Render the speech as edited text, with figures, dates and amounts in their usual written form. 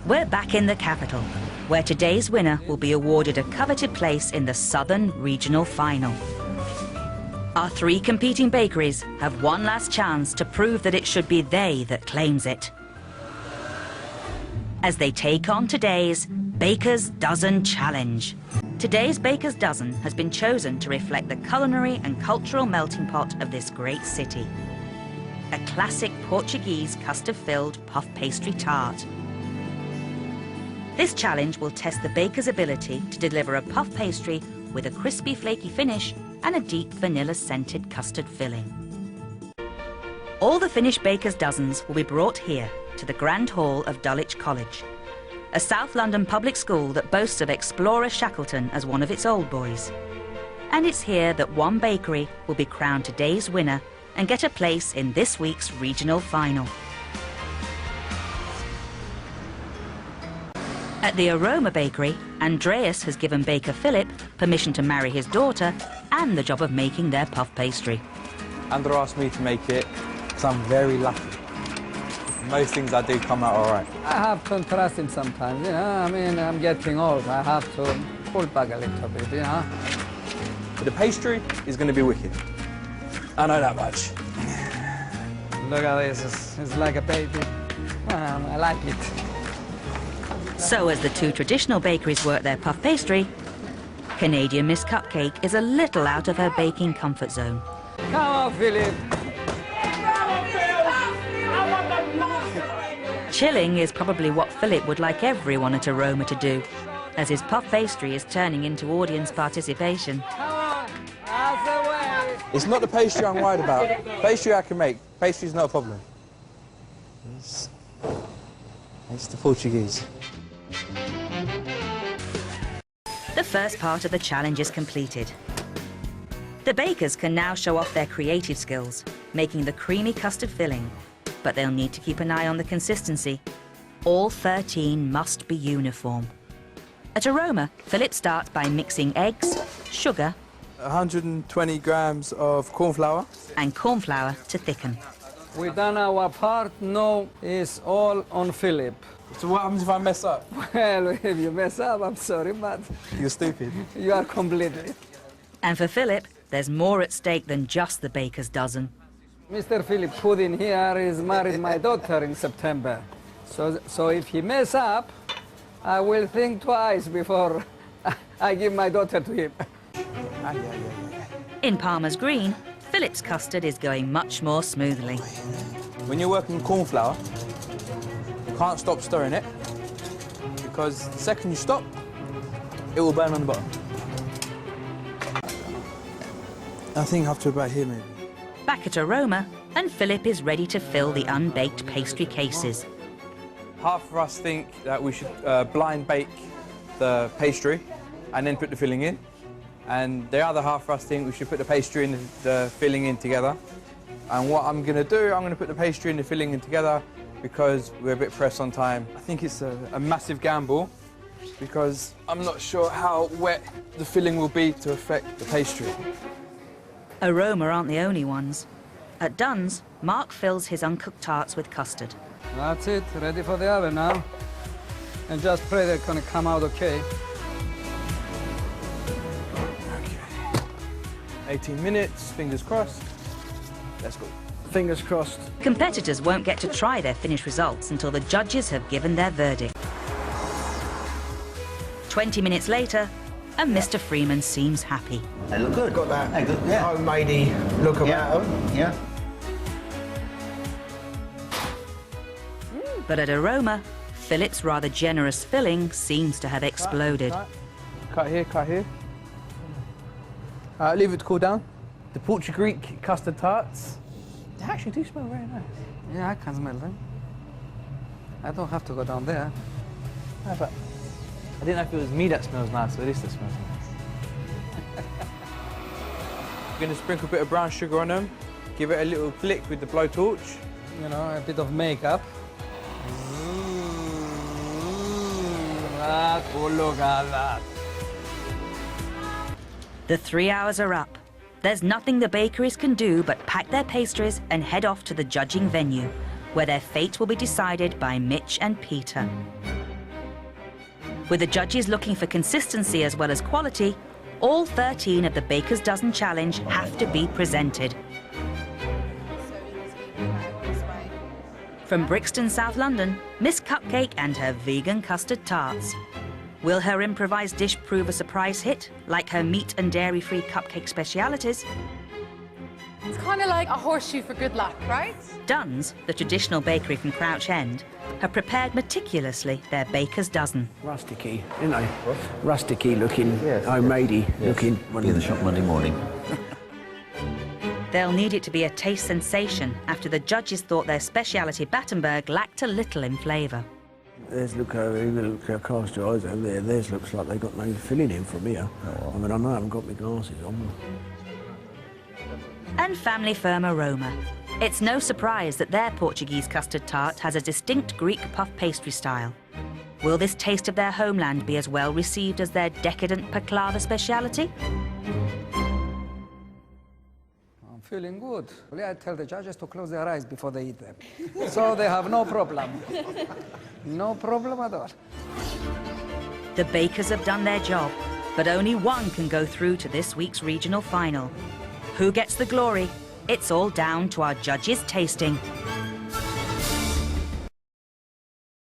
We're back in the capital, where today's winner will be awarded a coveted place in the Southern Regional Final. Our three competing bakeries have one last chance to prove that it should be they that claims it, as they take on today's Baker's Dozen Challenge. Today's Baker's Dozen has been chosen to reflect the culinary and cultural melting pot of this great city. A classic Portuguese custard-filled puff pastry tart. This challenge will test the baker's ability to deliver a puff pastry with a crispy, flaky finish and a deep vanilla-scented custard filling. All the finished Baker's Dozens will be brought here to the Grand Hall of Dulwich College, a South London public school that boasts of Explorer Shackleton as one of its old boys. And it's here that one bakery will be crowned today's winner and get a place in this week's regional final. At the Aroma Bakery, Andreas has given baker Philip permission to marry his daughter and the job of making their puff pastry. Andrew asked me to make it because I'm very lucky. Most things I do come out all right. I have to trust him sometimes, you know. I mean, I'm getting old. I have to pull back a little bit, you know. But the pastry is going to be wicked. I know that much. Look at this. It's like a baby. I like it. So as the two traditional bakeries work their puff pastry, Canadian Ms.Cupcake is a little out of her baking comfort zone. Come on, Philip. Chilling is probably what Philip would like everyone at Aroma to do, as his puff pastry is turning into audience participation. Come on, that's the way. It's not the pastry I'm worried about. Pastry I can make. Pastry's not a problem. It's the Portuguese. The first part of the challenge is completed. The bakers can now show off their creative skills, making the creamy custard filling, but they'll need to keep an eye on the consistency. All 13 must be uniform. At Aroma, Philip starts by mixing eggs, sugar, 120 grams of corn flour. And corn flour to thicken. We've done our part. Now it's all on Philip. So what happens if I mess up? Well, if you mess up, I'm sorry, but You're stupid. you are completely. And for Philip, there's more at stake than just the baker's dozen. Mr. Philip Pudding here is married my daughter in September. So if he mess up, I will think twice before I give my daughter to him. In Palmer's Green, Philip's custard is going much more smoothly. When you're working corn flour, you can't stop stirring it, because the second you stop, it will burn on the bottom. I think up to about here, maybe. Back at Aroma, and Philip is ready to fill the unbaked pastry cases. Half of us think that we should blind bake the pastry and then put the filling in. And the other half of us think we should put the pastry and the filling in together. And what I'm going to do, I'm going to put the pastry and the filling in together because we're a bit pressed on time. I think it's a massive gamble because I'm not sure how wet the filling will be to affect the pastry. Aroma aren't the only ones. At Dunn's, Mark fills his uncooked tarts with custard. That's it, ready for the oven now. And just pray they're gonna come out okay. 18 minutes, fingers crossed. Let's go. Fingers crossed. Competitors won't get to try their finished results until the judges have given their verdict. 20 minutes later, and Mr. Freeman seems happy. They look good. Got that Homemadey look about them. Yeah. But at Aroma, Philip's rather generous filling seems to have exploded. Cut here, cut here. Leave it to cool down. The Portuguese custard tarts, they actually do smell very nice. Yeah, I can smell them. I don't have to go down there. No, but I didn't know if it was me that smells nice or this that smells nice. I'm going to sprinkle a bit of brown sugar on them, give it a little flick with the blowtorch. You know, a bit of makeup. Oh, look at that. The 3 hours are up. There's nothing the bakeries can do but pack their pastries and head off to the judging venue, where their fate will be decided by Mitch and Peter. With the judges looking for consistency as well as quality, all 13 of the Baker's Dozen Challenge have to be presented. From Brixton, South London, Miss Cupcake and her vegan custard tarts. Will her improvised dish prove a surprise hit, like her meat and dairy-free cupcake specialities? It's kind of like a horseshoe for good luck, right? Dunn's, the traditional bakery from Crouch End, have prepared meticulously their Baker's Dozen. Rusticy, isn't they? Rusticy looking, homemadey looking. Be in the shop Monday morning. They'll need it to be a taste sensation after the judges thought their speciality Battenberg lacked a little in flavour. There's look cast your eyes over there. Theirs looks like they've got no filling in from here. I mean, I know I haven't got my glasses on. And family firm Aroma. It's no surprise that their Portuguese custard tart has a distinct Greek puff pastry style. Will this taste of their homeland be as well received as their decadent baklava speciality? I'm feeling good. I tell the judges to close their eyes before they eat them. So they have no problem. No problem at all. The bakers have done their job, but only one can go through to this week's regional final. Who gets the glory? It's all down to our judges' tasting.